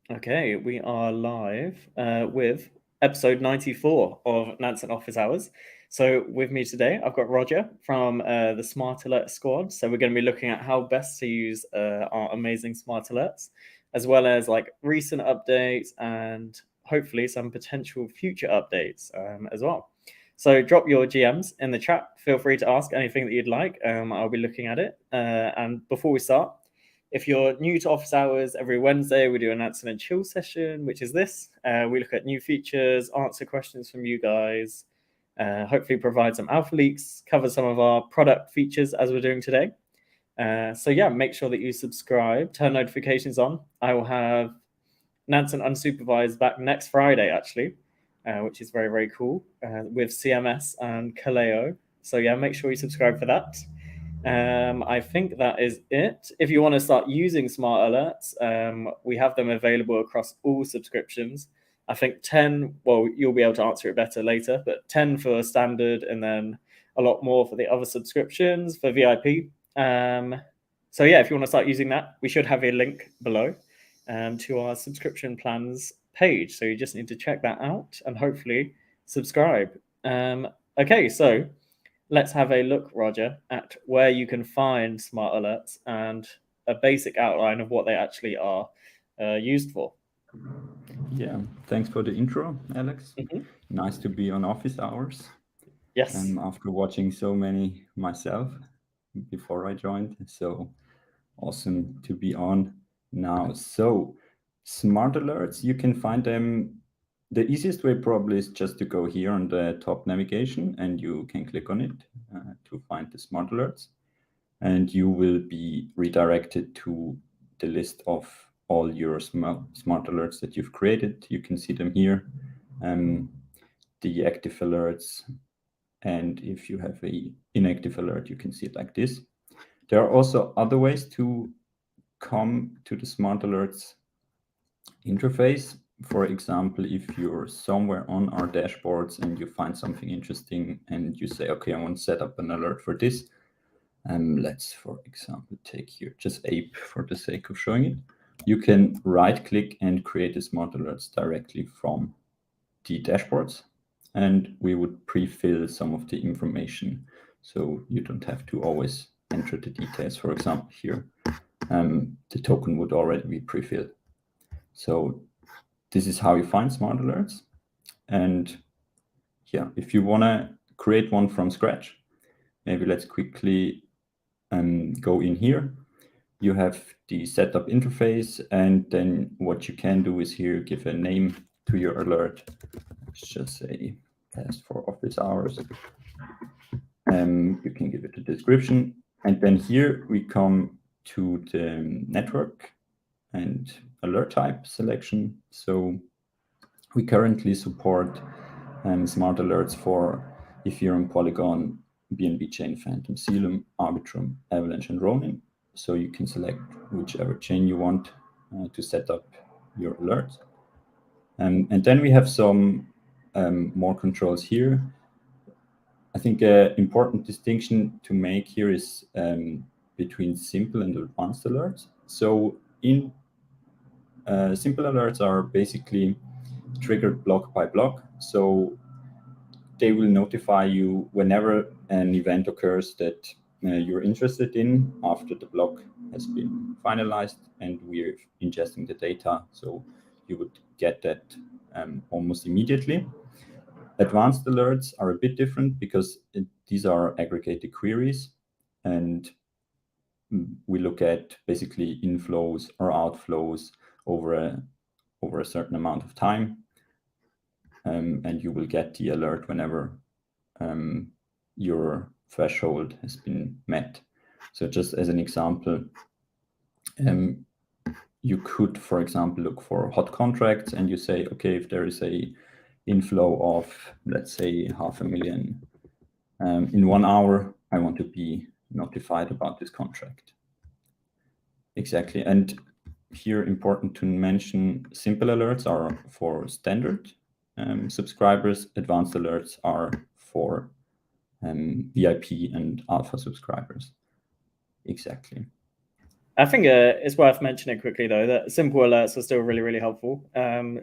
Okay, we are live with episode 94 of Nansen Office Hours. So with me today, I've got Roger from the Smart Alert Squad. So we're going to be looking at how best to use our amazing Smart Alerts, as well as like recent updates and hopefully some potential future updates as well. So drop your GMs in the chat. Feel free to ask anything that you'd like. I'll be looking at it. And before we start, if you're new to office hours, every Wednesday we do an answer and chill session, which is this. We look at new features, answer questions from you guys, hopefully provide some alpha leaks, cover some of our product features as we're doing today. So yeah, make sure that you subscribe, turn notifications on. I will have Nansen Unsupervised back next Friday, actually, which is very, very cool, with CMS and Kaleo. So yeah, make sure you subscribe for that. I think that is it. If you want to start using Smart Alerts, we have them available across all subscriptions. I think 10, well, you'll be able to answer it better later, but 10 for standard and then a lot more for the other subscriptions for VIP. So yeah, if you want to start using that, we should have a link below to our subscription plans page. So you just need to check that out and hopefully subscribe. Okay, so let's have a look, Roger, at where you can find Smart Alerts and a basic outline of what they actually are used for. Yeah, thanks for the intro, Alex. Mhm. Nice to be on office hours. Yes. After watching so many myself before I joined, so awesome to be on now. So, smart alerts, you can find them. The easiest way probably is just to go here on the top navigation and you can click on it to find the smart alerts. And you will be redirected to the list of all your smart alerts that you've created. You can see them here, the active alerts. And if you have a inactive alert, you can see it like this. There are also other ways to come to the smart alerts interface. For example, if you're somewhere on our dashboards and you find something interesting and you say, okay, I want to set up an alert for this. Let's, for example, take here just ape for the sake of showing it. You can right click and create a smart alerts directly from the dashboards. And we would pre-fill some of the information. So you don't have to always enter the details. For example, here, the token would already be pre-filled. So this is how you find smart alerts. And yeah, if you want to create one from scratch, maybe let's quickly go in here. You have the setup interface, and then what you can do is here give a name to your alert. Let's just say test for office hours. You can give it a description, and then here we come to the network and alert type selection. So we currently support smart alerts for Ethereum, Polygon, BNB Chain, Phantom, Sealum, Arbitrum, Avalanche, and Ronin. So you can select whichever chain you want to set up your alerts. And then we have some more controls here. I think an important distinction to make here is between simple and advanced alerts. So in simple alerts are basically triggered block by block. So they will notify you whenever an event occurs that you're interested in after the block has been finalized and we're ingesting the data. So you would get that almost immediately. Advanced alerts are a bit different because these are aggregated queries, and we look at basically inflows or outflows over a certain amount of time. And you will get the alert whenever your threshold has been met. So just as an example, you could, for example, look for hot contracts and you say, okay, if there is a inflow of, let's say, 500,000 in 1 hour, I want to be notified about this contract. Exactly. And here, important to mention, simple alerts are for standard subscribers. Advanced alerts are for VIP and alpha subscribers. Exactly. I think it's worth mentioning quickly though that simple alerts are still really, really helpful.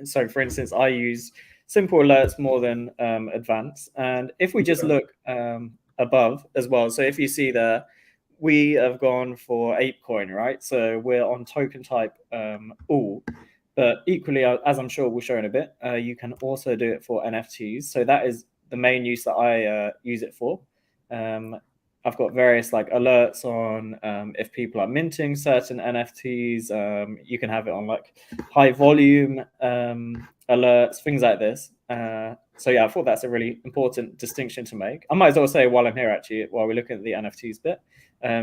So for instance, I use simple alerts more than advanced. And if we just look above as well, so if you see there, we have gone for ApeCoin, right? So we're on token type all. But equally, as I'm sure we'll show in a bit, you can also do it for NFTs. So that is the main use that I use it for. I've got various like alerts on if people are minting certain NFTs. You can have it on like high volume alerts, things like this. So yeah, I thought that's a really important distinction to make. I might as well say while I'm here, actually, while we're looking at the NFTs bit.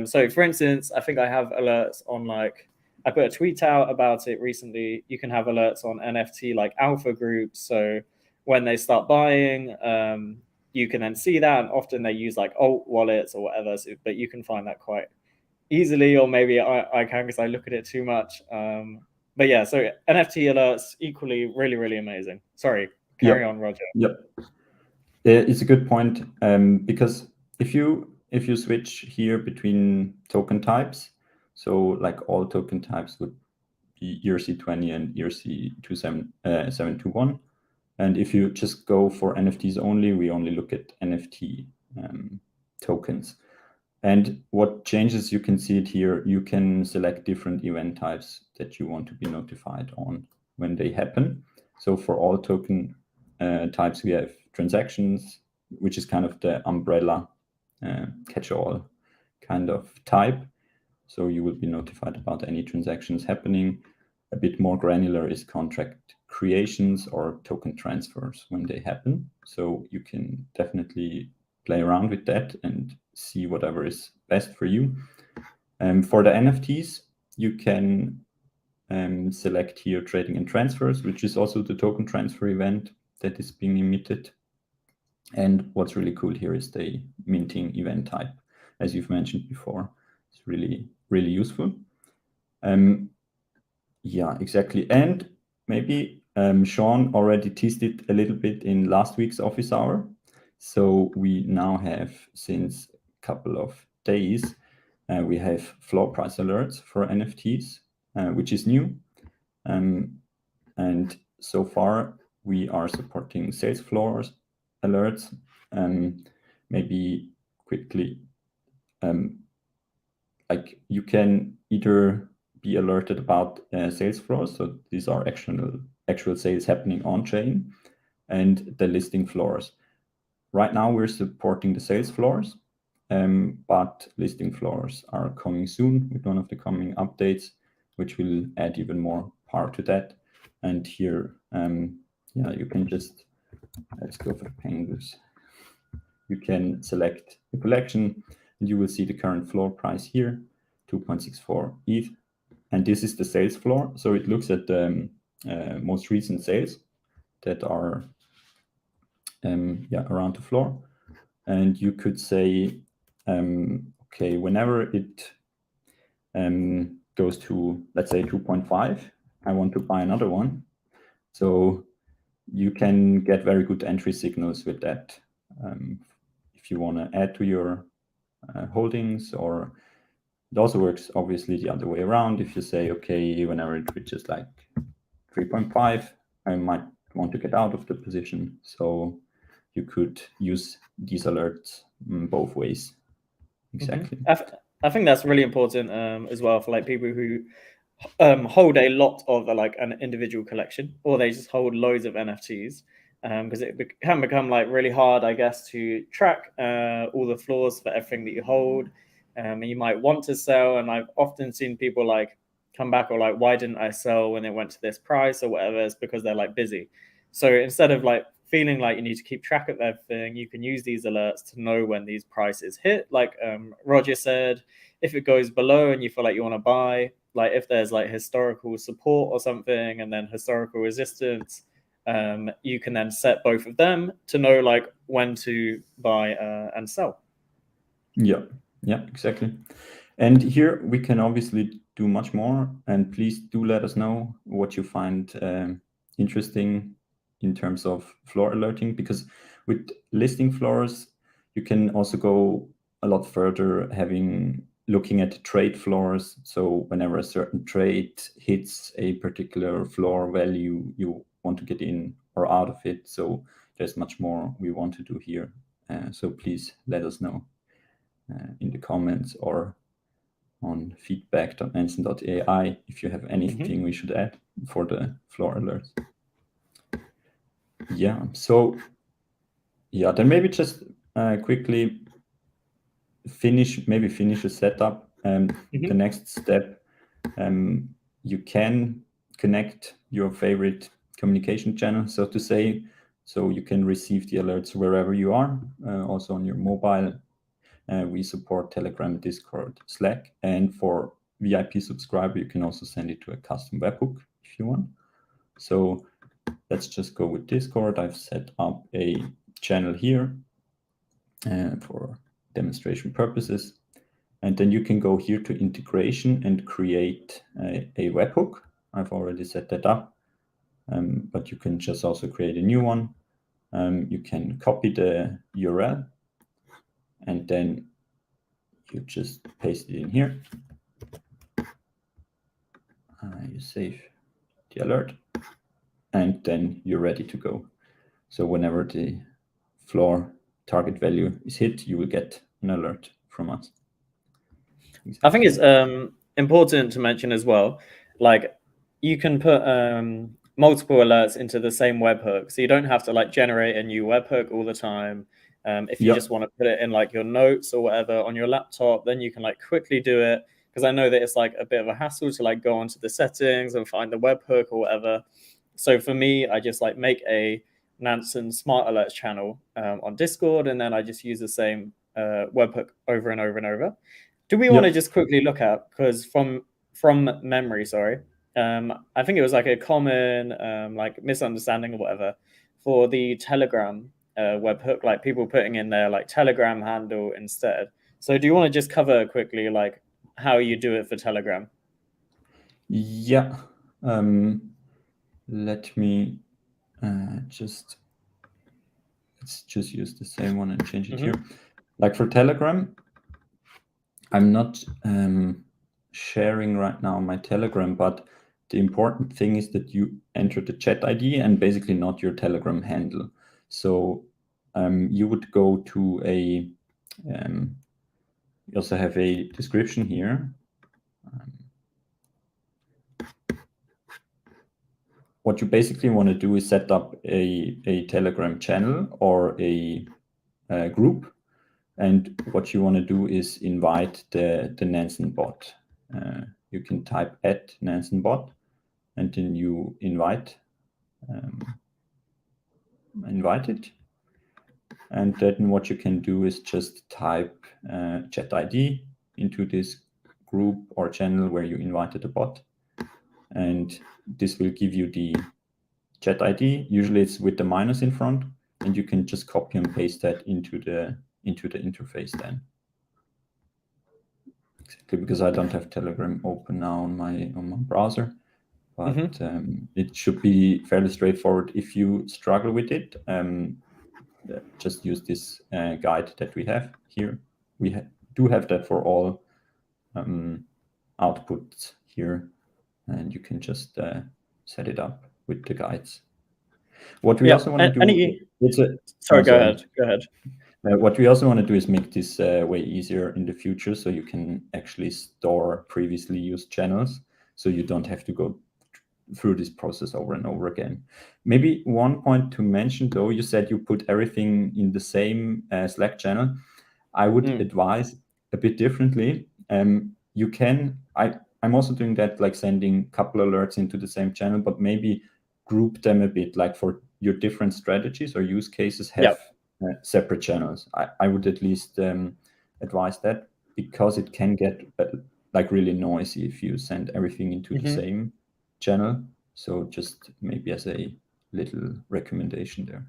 So for instance, I think I have alerts on like, I put a tweet out about it recently. You can have alerts on NFT like alpha groups. So when they start buying, you can then see that, and often they use like alt wallets or whatever, but you can find that quite easily, or maybe I can because I look at it too much. But yeah, so NFT alerts equally really amazing. Sorry, carry on, Roger. Yep. It's a good point, because if you switch here between token types, so like all token types would be ERC20 and ERC27721. And if you just go for NFTs only, we only look at NFT tokens. And what changes, you can see it here. You can select different event types that you want to be notified on when they happen. So for all token types, we have transactions, which is kind of the umbrella catch-all kind of type. So you will be notified about any transactions happening. A bit more granular is contract creations or token transfers when they happen. So you can definitely play around with that and see whatever is best for you. For the NFTs, you can select here trading and transfers, which is also the token transfer event that is being emitted. And what's really cool here is the minting event type, as you've mentioned before. It's really useful. Yeah, exactly. And maybe Sean already teased it a little bit in last week's office hour. So we now have, since a couple of days, we have floor price alerts for NFTs, which is new. And so far, we are supporting sales floors alerts. Maybe quickly, like you can either be alerted about sales floors. So these are actual sales happening on chain, and the listing floors. Right now we're supporting the sales floors, but listing floors are coming soon with one of the coming updates, which will add even more power to that. And here, yeah, you can just, let's go for the penguins. You can select the collection and you will see the current floor price here, 2.64 ETH. And this is the sales floor. So it looks at the most recent sales that are around the floor. And you could say, okay, whenever it goes to, let's say, 2.5, I want to buy another one. So you can get very good entry signals with that. If you want to add to your holdings, or it also works obviously the other way around. If you say, okay, whenever it reaches like 3.5, I might want to get out of the position. So you could use these alerts both ways. Exactly. I think that's really important as well for like people who hold a lot of like an individual collection, or they just hold loads of NFTs, because it can become like really hard, I guess, to track all the floors for everything that you hold. And you might want to sell, and I've often seen people like come back or like, why didn't I sell when it went to this price or whatever? It's because they're like busy. So instead of like feeling like you need to keep track of everything, you can use these alerts to know when these prices hit. Like Roger said, if it goes below and you feel like you want to buy, like if there's like historical support or something and then historical resistance, you can then set both of them to know like when to buy and sell. Yeah, exactly. And here we can obviously do much more, and please do let us know what you find interesting in terms of floor alerting, because with listing floors, you can also go a lot further, having looking at the trade floors. So whenever a certain trade hits a particular floor value, you want to get in or out of it. So there's much more we want to do here. So please let us know in the comments or on feedback.nansen.ai if you have anything we should add for the floor alerts. Yeah, so yeah, then maybe just quickly finish a setup. The next step, you can connect your favorite communication channel, so to say, so you can receive the alerts wherever you are, also on your mobile. We support Telegram, Discord, Slack, and for VIP subscriber, you can also send it to a custom webhook if you want. So let's just go with Discord. I've set up a channel here for demonstration purposes. And then you can go here to integration and create a webhook. I've already set that up, but you can just also create a new one. You can copy the URL and then you just paste it in here. You save the alert and then you're ready to go. So whenever the floor target value is hit, you will get an alert from us. I think it's important to mention as well, like you can put multiple alerts into the same webhook, so you don't have to like generate a new webhook all the time. If you just want to put it in like your notes or whatever on your laptop, then you can like quickly do it, because I know that it's like a bit of a hassle to like go onto the settings and find the webhook or whatever. So for me, I just like make a Nansen Smart Alerts channel on Discord, and then I just use the same webhook over and over and over. Do we want to just quickly look at, because from memory, sorry, I think it was like a common like misunderstanding or whatever for the Telegram webhook, like people putting in their like Telegram handle instead. So do you want to just cover quickly like how you do it for Telegram? Yeah. Let me let's just use the same one and change it here. Like for Telegram, I'm not sharing right now my Telegram, but the important thing is that you enter the chat ID and basically not your Telegram handle. So you would go to a, you also have a description here. What you basically want to do is set up a Telegram channel or a group. And what you want to do is invite the Nansen bot. You can type @Nansen bot, and then you invite it. And then what you can do is just type chat ID into this group or channel where you invited the bot. And this will give you the chat ID. Usually it's with the minus in front, and you can just copy and paste that into the interface then. Exactly, because I don't have Telegram open now on my browser, but it should be fairly straightforward. If you struggle with it, just use this guide that we have here. We do have that for all outputs here, and you can just set it up with the guides. What we also want to do, sorry, go ahead. What we also want to do is make this way easier in the future, so you can actually store previously used channels, so you don't have to go through this process over and over again. Maybe one point to mention, though, you said you put everything in the same Slack channel. I would advise a bit differently. You can, I'm also doing that, like sending a couple alerts into the same channel, but maybe group them a bit, like for your different strategies or use cases, have separate channels. I would at least advise that, because it can get like really noisy if you send everything into the same channel. So just maybe as a little recommendation there.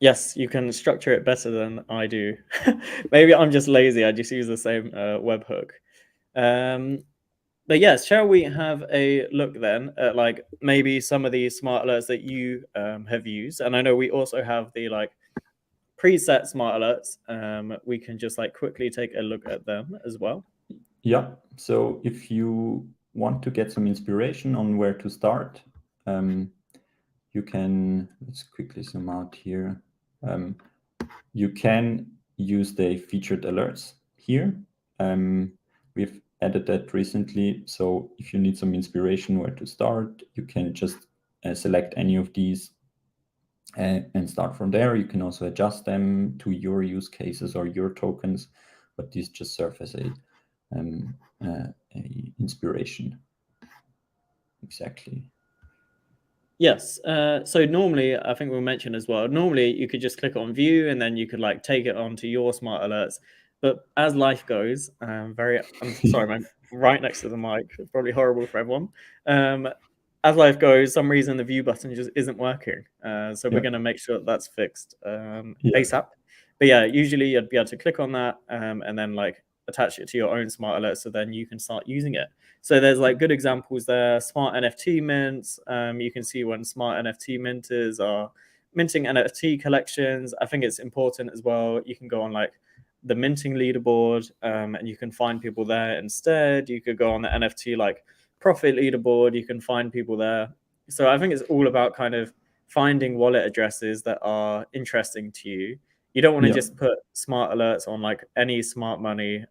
Yes, you can structure it better than I do. Maybe I'm just lazy. I just use the same webhook. But yes, shall we have a look then at like maybe some of the smart alerts that you have used? And I know we also have the like preset smart alerts. We can just like quickly take a look at them as well. Yeah, so if you want to get some inspiration on where to start, you can, let's quickly zoom out here. You can use the featured alerts here. We've added that recently. So if you need some inspiration where to start, you can just select any of these and start from there. You can also adjust them to your use cases or your tokens, but these just serve as a inspiration. Exactly. Yes. So normally, I think we'll mention as well, normally you could just click on view and then you could like take it onto your smart alerts. But as life goes, I'm sorry, I'm right next to the mic. It's probably horrible for everyone. As life goes, some reason the view button just isn't working. So we're going to make sure that's fixed ASAP. But yeah, usually you'd be able to click on that and then like attach it to your own smart alert so then you can start using it. So there's like good examples there. Smart NFT mints. You can see when smart NFT minters are minting NFT collections. I think it's important as well. You can go on like the minting leaderboard and you can find people there instead. You could go on the NFT like profit leaderboard. You can find people there. So I think it's all about kind of finding wallet addresses that are interesting to you. You don't want to just put smart alerts on like any smart money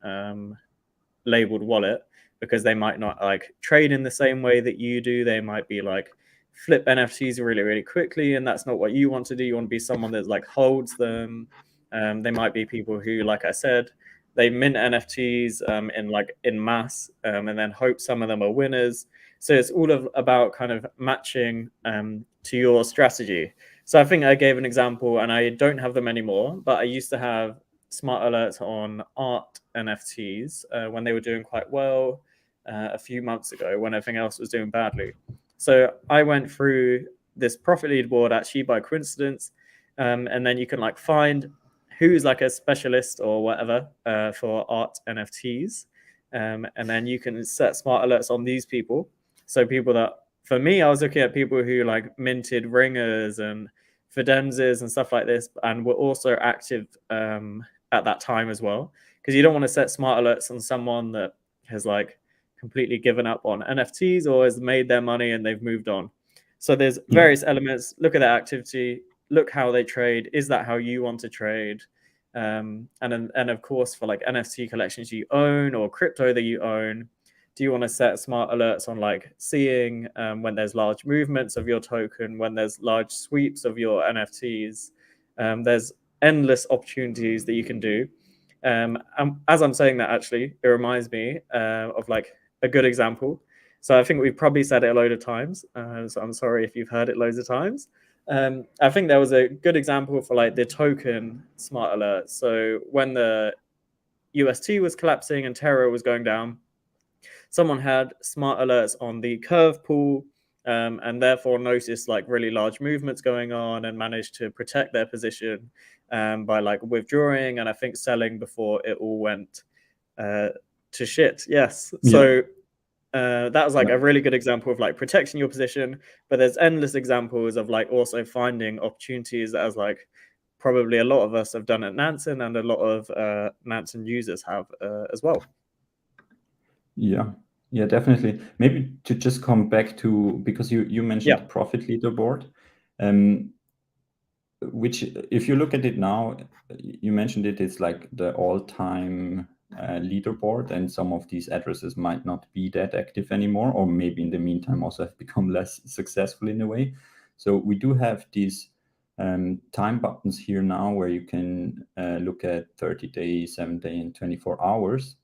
labeled wallet because they might not like trade in the same way that you do. They might be like flip NFTs really, really quickly, and that's not what you want to do. You want to be someone that like holds them. They might be people who, like I said, they mint NFTs in mass and then hope some of them are winners. So it's all about kind of matching to your strategy. So I think I gave an example, and I don't have them anymore, but I used to have smart alerts on art NFTs when they were doing quite well a few months ago when everything else was doing badly. So I went through this profit leaderboard actually by coincidence, and then you can like find who's like a specialist or whatever for art NFTs, and then you can set smart alerts on these people. So people that, for me, I was looking at people who like minted ringers and fidenzas and stuff like this, and were also active at that time as well, because you don't want to set smart alerts on someone that has like completely given up on NFTs or has made their money and they've moved on. So there's various elements. Look at their activity, look how they trade. Is that how you want to trade? And of course, for like NFT collections you own or crypto that you own, do you want to set smart alerts on like seeing when there's large movements of your token, when there's large sweeps of your NFTs? There's endless opportunities that you can do. And as I'm saying that, actually, it reminds me of like a good example. So I think we've probably said it a load of times. So I'm sorry if you've heard it loads of times. I think there was a good example for like the token smart alert. So when the UST was collapsing and Terra was going down, someone had smart alerts on the curve pool and therefore noticed like really large movements going on and managed to protect their position by like withdrawing and I think selling before it all went to shit. Yes. So that was like a really good example of like protecting your position, but there's endless examples of like also finding opportunities as like probably a lot of us have done at Nansen and a lot of Nansen users have as well. Yeah, definitely. Maybe to just come back to, because you mentioned profit leaderboard, which if you look at it now, you mentioned it's like the all-time leaderboard, and some of these addresses might not be that active anymore, or maybe in the meantime also have become less successful in a way. So we do have these time buttons here now where you can look at 30 days, 7 days, and 24 hours.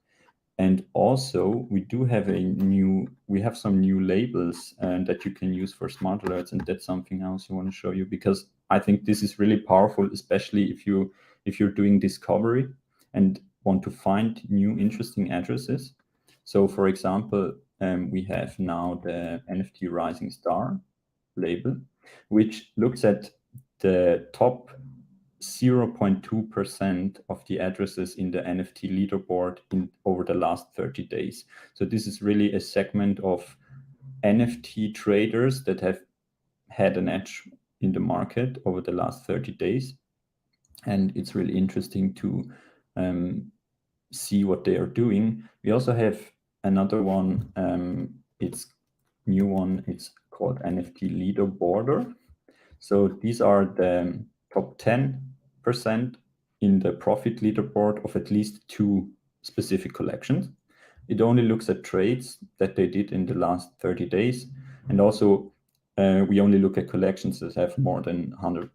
And also we have some new labels that you can use for smart alerts, and that's something else I want to show you, because I think this is really powerful, especially if you're doing discovery and want to find new interesting addresses. So for example, we have now the NFT Rising Star label, which looks at the top 0.2% of the addresses in the NFT leaderboard over the last 30 days. So this is really a segment of NFT traders that have had an edge in the market over the last 30 days. and it's really interesting to see what they are doing. We also have another one, it's new one, it's called NFT Leaderboarder. So these are the top 10% in the profit leaderboard of at least 2 specific collections. It only looks at trades that they did in the last 30 days. And also we only look at collections that have more than 100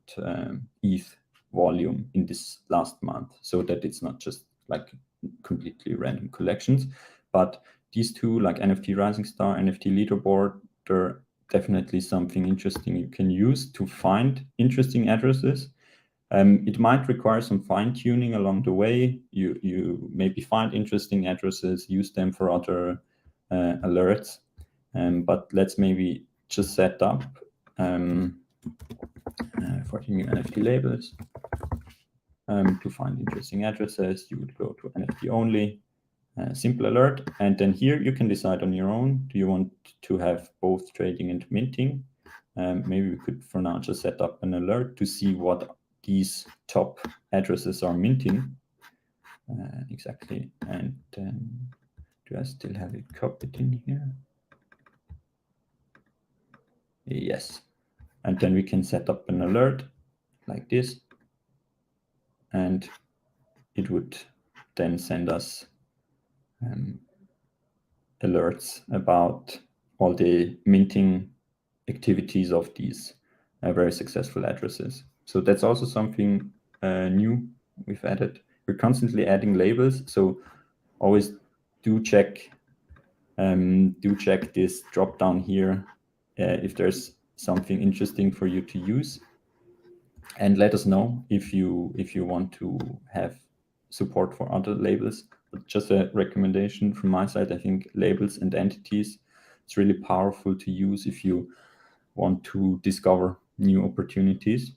ETH volume in this last month, so that it's not just like completely random collections. But these two, like NFT Rising Star, NFT Leaderboard, they're definitely something interesting you can use to find interesting addresses. It might require some fine tuning along the way. You maybe find interesting addresses, use them for other alerts. But let's maybe just set up 14 new NFT labels. To find interesting addresses, you would go to NFT only, simple alert, and then here you can decide on your own. Do you want to have both trading and minting? Maybe we could for now just set up an alert to see what these top addresses are minting. Exactly, and do I still have it copied in here? Yes, and then we can set up an alert like this, and it would then send us alerts about all the minting activities of these very successful addresses. So that's also something new we've added. We're constantly adding labels, so always do check this drop down here if there's something interesting for you to use, and let us know if you want to have support for other labels. But just a recommendation from my side, I think labels and entities, it's really powerful to use if you want to discover new opportunities.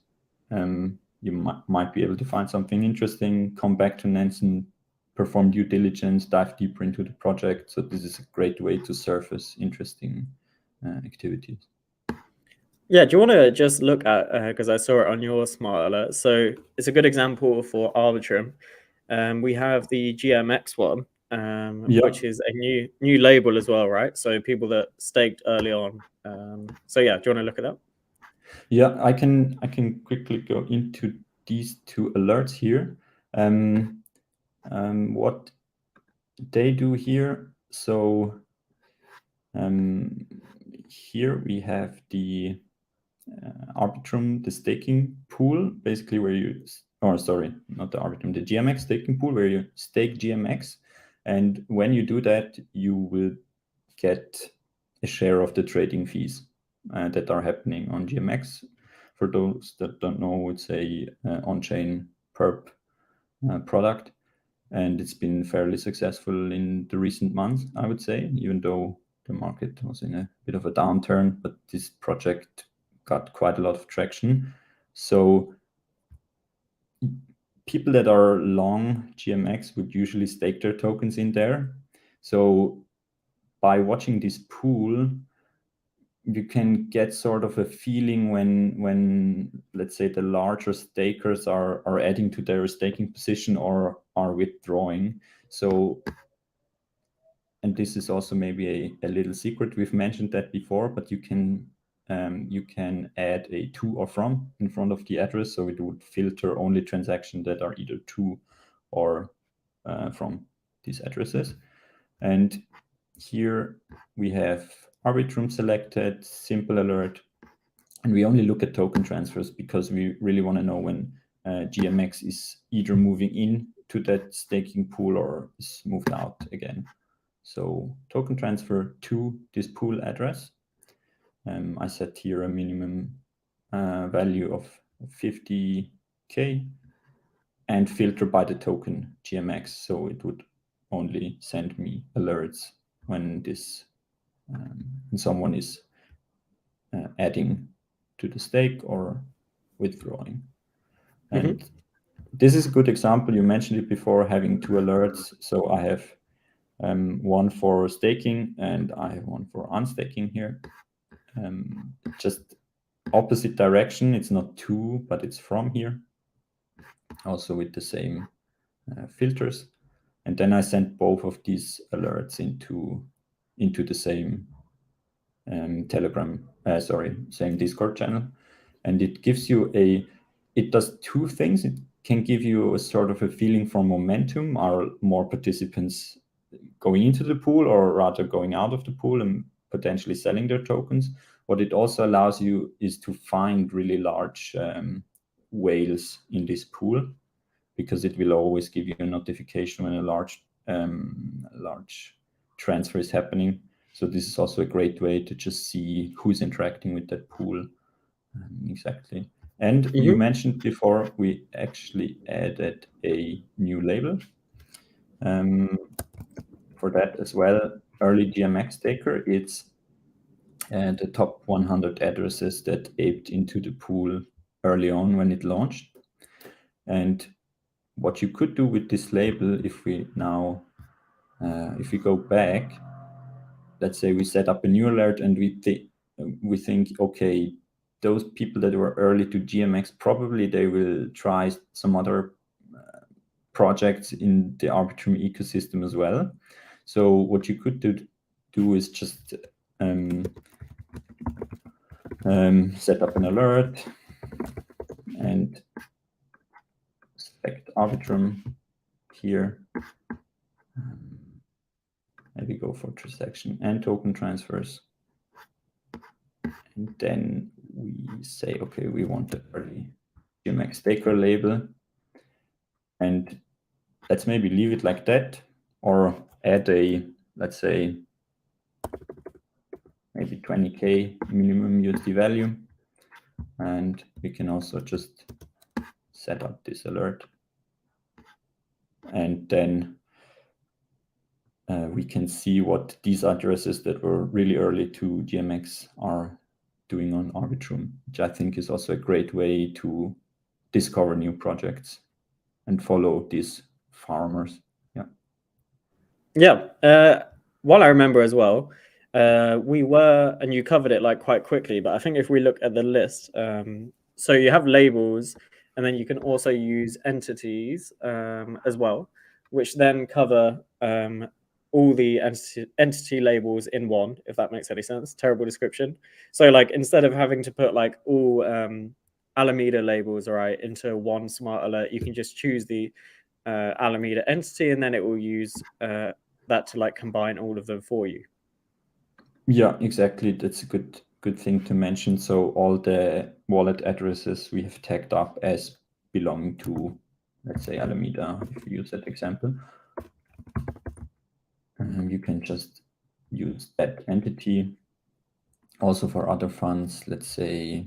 You might be able to find something interesting, come back to Nansen, perform due diligence, dive deeper into the project. So this is a great way to surface interesting activities. Yeah, do you want to just look at, because I saw it on your Smart Alert, so it's a good example for Arbitrum. We have the GMX one, which is a new label as well, right? So people that staked early on. So yeah, do you want to look at that? Yeah, I can quickly go into these 2 alerts here. What they do here, so here we have the Arbitrum, the staking pool, basically where you, or sorry, not the Arbitrum, the GMX staking pool, where you stake GMX. And when you do that, you will get a share of the trading fees that are happening on GMX. For those that don't know, it's a on-chain perp product, and it's been fairly successful in the recent months, I would say, even though the market was in a bit of a downturn, but this project got quite a lot of traction. So people that are long GMX would usually stake their tokens in there. So by watching this pool, you can get sort of a feeling when let's say the larger stakers are adding to their staking position or are withdrawing. So, and this is also maybe a little secret, we've mentioned that before, but you can add a to or from in front of the address, so it would filter only transactions that are either to or from these addresses. And here we have Arbitrum selected, simple alert, and we only look at token transfers because we really want to know when GMX is either moving in to that staking pool or is moved out again. So token transfer to this pool address. I set here a minimum value of 50K and filter by the token GMX. So it would only send me alerts when this when someone is adding to the stake or withdrawing. And this is a good example. You mentioned it before, having 2 alerts. So I have one for staking and I have one for unstaking here. Just opposite direction. It's not to, but it's from here. also with the same filters. And then I sent both of these alerts into the same same Discord channel. And it gives you it does two things. It can give you a sort of a feeling for momentum. Are more participants going into the pool or rather going out of the pool and potentially selling their tokens? What it also allows you is to find really large whales in this pool, because it will always give you a notification when a large transfer is happening. So this is also a great way to just see who's interacting with that pool. Exactly. And you mentioned before, we actually added a new label for that as well. Early GMX taker. It's the top 100 addresses that aped into the pool early on when it launched. And what you could do with this label, if we now, if we go back, let's say we set up a new alert and we think, okay, those people that were early to GMX, probably they will try some other projects in the Arbitrum ecosystem as well. So what you could do is just set up an alert and select Arbitrum here. Maybe go for transaction and token transfers. And then we say, okay, we want the early GMX taker label. And let's maybe leave it like that, or add let's say, maybe 20K minimum USD value. And we can also just set up this alert. And then we can see what these addresses that were really early to GMX are doing on Arbitrum, which I think is also a great way to discover new projects and follow these farmers. What I remember as well, we were, and you covered it like quite quickly, but I think if we look at the list, so you have labels, and then you can also use entities as well, which then cover all the entity labels in one, if that makes any sense. Terrible description. So like instead of having to put like all Alameda labels, right, into one smart alert, you can just choose the Alameda entity, and then it will use that to like combine all of them for you. Yeah, exactly. That's a good thing to mention. So all the wallet addresses we have tagged up as belonging to, let's say, Alameda, if you use that example. You can just use that entity. Also for other funds, let's say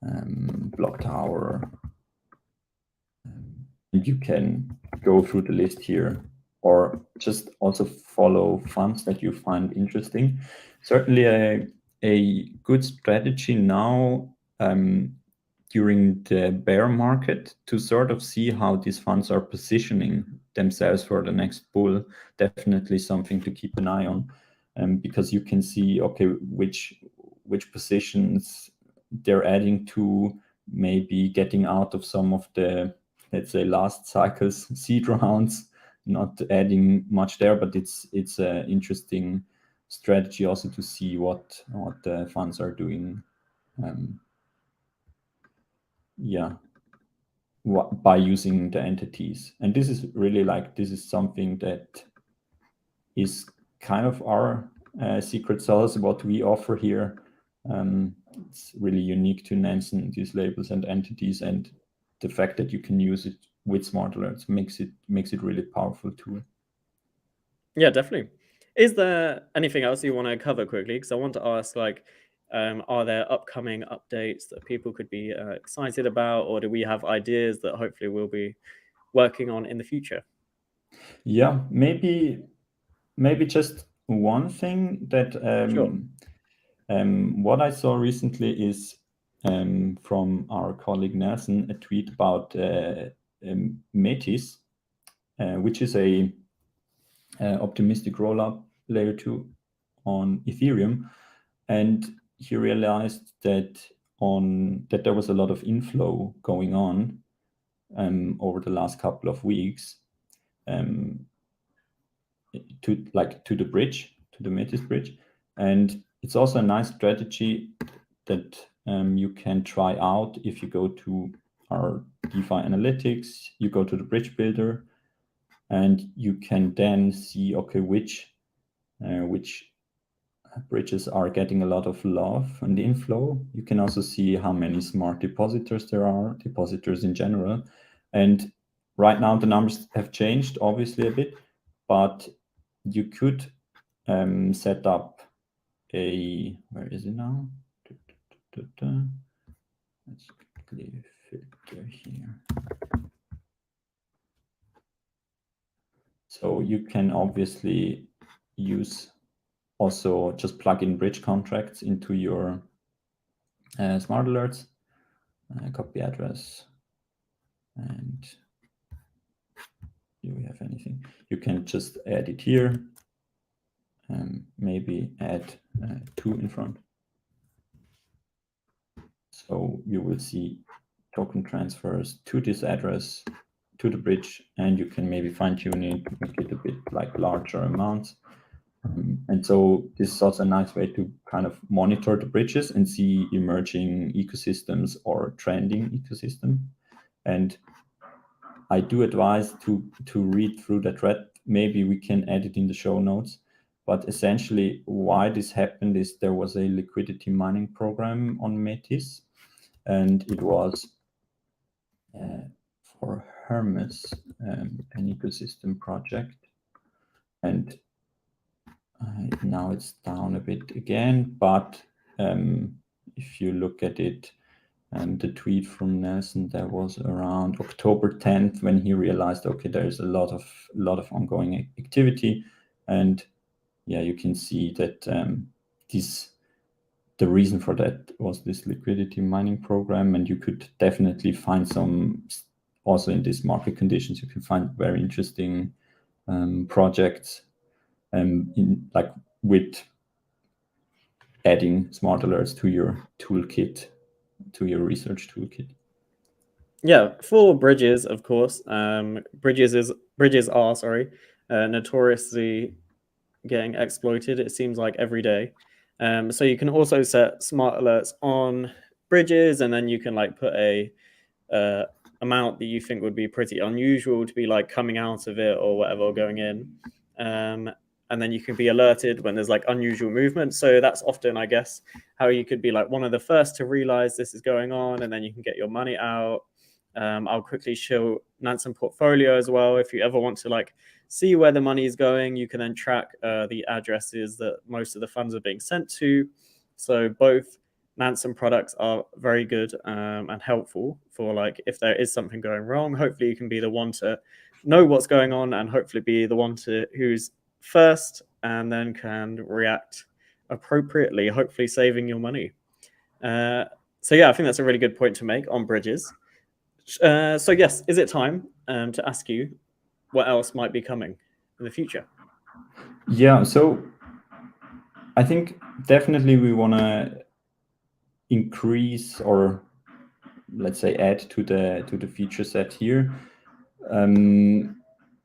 Block Tower. You can go through the list here, or just also follow funds that you find interesting. Certainly a good strategy now during the bear market to sort of see how these funds are positioning themselves for the next bull. Definitely something to keep an eye on, because you can see, okay, which positions they're adding to, maybe getting out of some of the, let's say, last cycle's seed rounds, not adding much there, but it's an interesting strategy also to see what the funds are doing. By using the entities. And this is really this is something that is kind of our secret sauce, what we offer here. It's really unique to Nansen, these labels and entities, and the fact that you can use it with smart alerts makes it really powerful tool. Yeah, definitely. Is there anything else you want to cover quickly? Because I want to ask, like, are there upcoming updates that people could be excited about, or do we have ideas that hopefully we'll be working on in the future? Yeah, maybe just one thing that Sure. what I saw recently is from our colleague Nelson, a tweet about Metis, which is a optimistic rollup layer 2 on Ethereum, and he realized that there was a lot of inflow going on, over the last couple of weeks to the bridge, to the Metis bridge. And it's also a nice strategy that you can try out if you go to our DeFi analytics, you go to the bridge builder, and you can then see, okay, which bridges are getting a lot of love and inflow. You can also see how many smart depositors there are, depositors in general. And right now the numbers have changed obviously a bit, but you could set up where is it now? Let's quickly filter here. So you can obviously use also just plug in bridge contracts into your smart alerts, copy address, and do we have anything? You can just add it here, maybe add 2 in front. So you will see token transfers to this address, to the bridge, and you can maybe fine tune it, make it a bit like larger amounts. And so this is also a nice way to kind of monitor the bridges and see emerging ecosystems or trending ecosystem. And I do advise to read through the thread. Maybe we can add it in the show notes. But essentially, why this happened is there was a liquidity mining program on Metis, and it was for Hermes, an ecosystem project. And now it's down a bit again, but if you look at it, the tweet from Nelson, that was around October 10th when he realized, okay, there's a lot of ongoing activity, and yeah, you can see that the reason for that was this liquidity mining program, and you could definitely find some also in these market conditions. You can find very interesting projects in like with adding smart alerts to your toolkit, to your research toolkit. Yeah, for bridges, of course, bridges are notoriously getting exploited. It seems like every day. So you can also set smart alerts on bridges, and then you can like put a amount that you think would be pretty unusual to be like coming out of it or whatever, or going in. And then you can be alerted when there's like unusual movement. So that's often, I guess, how you could be like one of the first to realize this is going on, and then you can get your money out. I'll quickly show Nansen portfolio as well. If you ever want to like see where the money is going, you can then track the addresses that most of the funds are being sent to. So both Nansen products are very good and helpful for like if there is something going wrong. Hopefully you can be the one to know what's going on, and hopefully be the one to who's first and then can react appropriately, hopefully saving your money. So yeah, I think that's a really good point to make on bridges. So yes, is it time to ask you what else might be coming in the future? Yeah, so I think definitely we want to increase, or let's say add to the feature set here.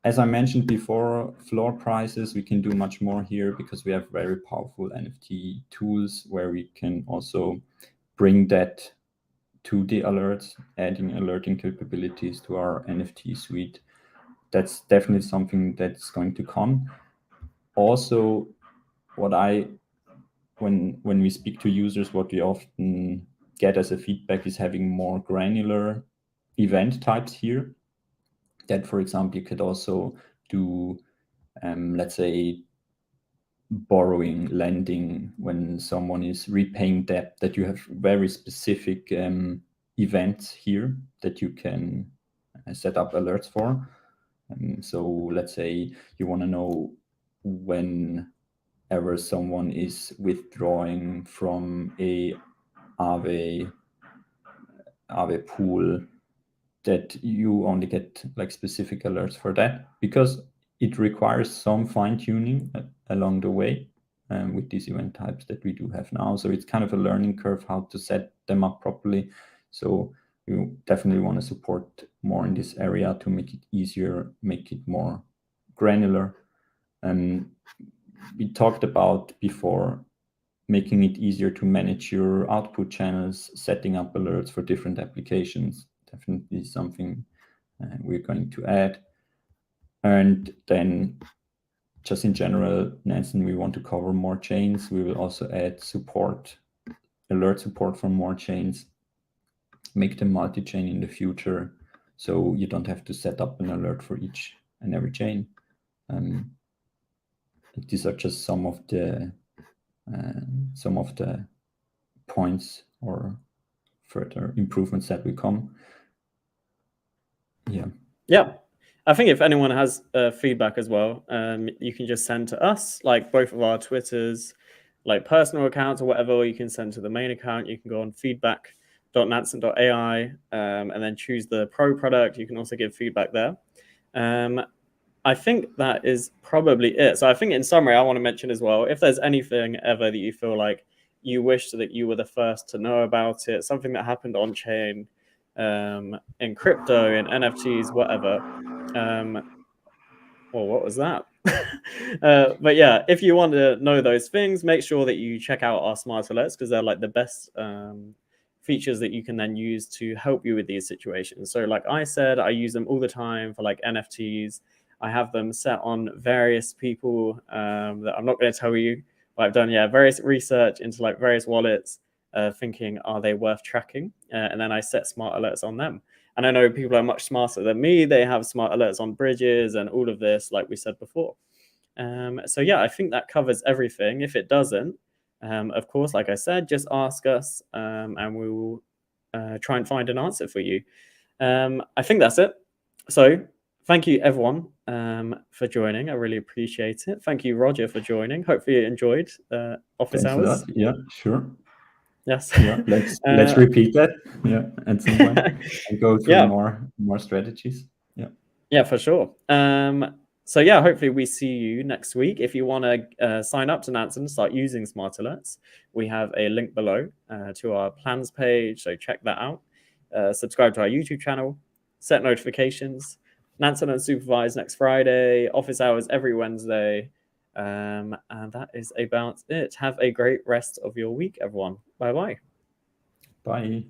As I mentioned before, floor prices, we can do much more here because we have very powerful NFT tools where we can also bring that to the alerts, adding alerting capabilities to our NFT suite. That's definitely something that's going to come. Also, when we speak to users, what we often get as a feedback is having more granular event types here. That, for example, you could also do, let's say, borrowing, lending, when someone is repaying debt, that you have very specific events here that you can set up alerts for. So let's say you want to know whenever someone is withdrawing from a Aave pool, that you only get like specific alerts for that, because it requires some fine tuning along the way with these event types that we do have now. So it's kind of a learning curve how to set them up properly. So you definitely want to support more in this area to make it easier, make it more granular. We talked about before making it easier to manage your output channels, setting up alerts for different applications. Definitely something we're going to add. And then just in general, Nansen, we want to cover more chains. We will also add support, alert support for more chains, make them multi-chain in the future, so you don't have to set up an alert for each and every chain. These are just some of the points or further improvements that will come. Yeah. I think if anyone has feedback as well, you can just send to us, like both of our Twitters, like personal accounts or whatever, or you can send to the main account. You can go on feedback.nansen.ai and then choose the pro product. You can also give feedback there. I think that is probably it. So I think in summary, I want to mention as well, if there's anything ever that you feel like you wish that you were the first to know about it, something that happened on chain, in crypto, in NFTs, whatever. Well, what was that? But yeah, if you want to know those things, make sure that you check out our smart alerts, because they're like the best features that you can then use to help you with these situations. So like I said, I use them all the time for like NFTs. I have them set on various people that I'm not going to tell you, but I've done various research into like various wallets, thinking, are they worth tracking? And then I set smart alerts on them. And I know people are much smarter than me. They have smart alerts on bridges and all of this, like we said before. So yeah, I think that covers everything. If it doesn't, of course, like I said, just ask us and we will try and find an answer for you. I think that's it. So thank you, everyone, for joining. I really appreciate it. Thank you, Roger, for joining. Hopefully you enjoyed office Thanks hours. a lot. Yeah, sure. Yes. Yeah, let's repeat that. Yeah, at some point and go through more strategies. Yeah. Yeah, for sure. So yeah, hopefully we see you next week. If you want to sign up to Nansen, start using Smart Alerts, we have a link below to our plans page. So check that out. Subscribe to our YouTube channel, set notifications. Nansen Unsupervised next Friday, office hours every Wednesday. And that is about it. Have a great rest of your week, everyone. Bye-bye. Bye.